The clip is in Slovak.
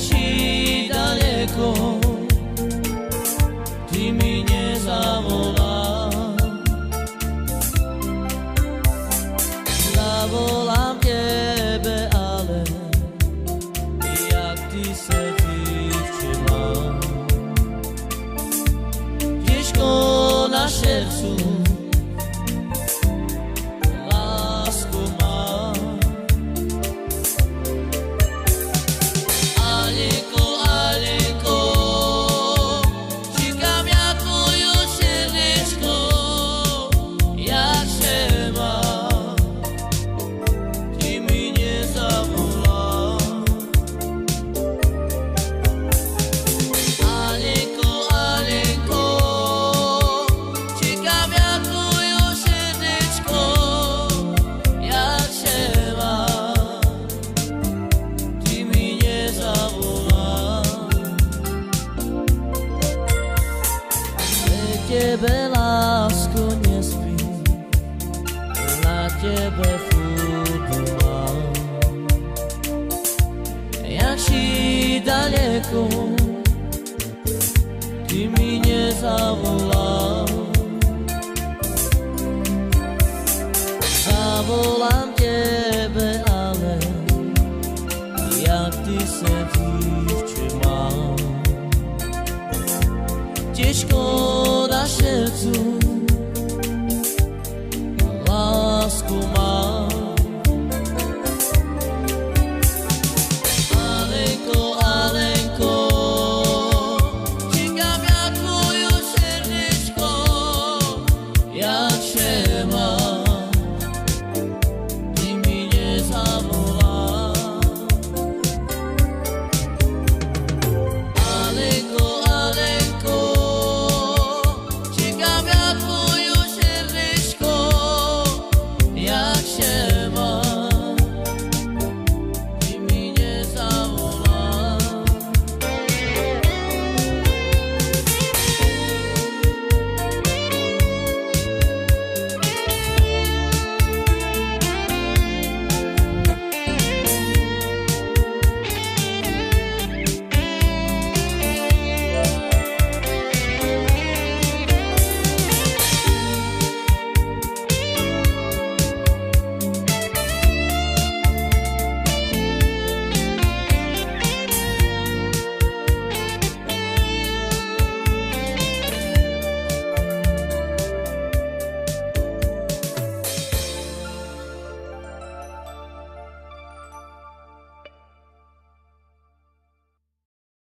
si daleko, ty mi nezavolá. Zavolám tebe, ale jak ty sedíš včera. Těžko na srdcu lásku má. Alenko, Alenko, čekám ja tvoje srdečko, jak se má. Ty mi nezavolá. Alenko, Alenko, čekám ja tvoje srdečko, jak se má. Ty mi nezavolá. Pre tebe, lásko, nespím, na tebe furt mám. Jak si daleko, ty mi nezavolá. Zavolám tebe, ale jak ty sedíš, či mám. Těžko na srdcu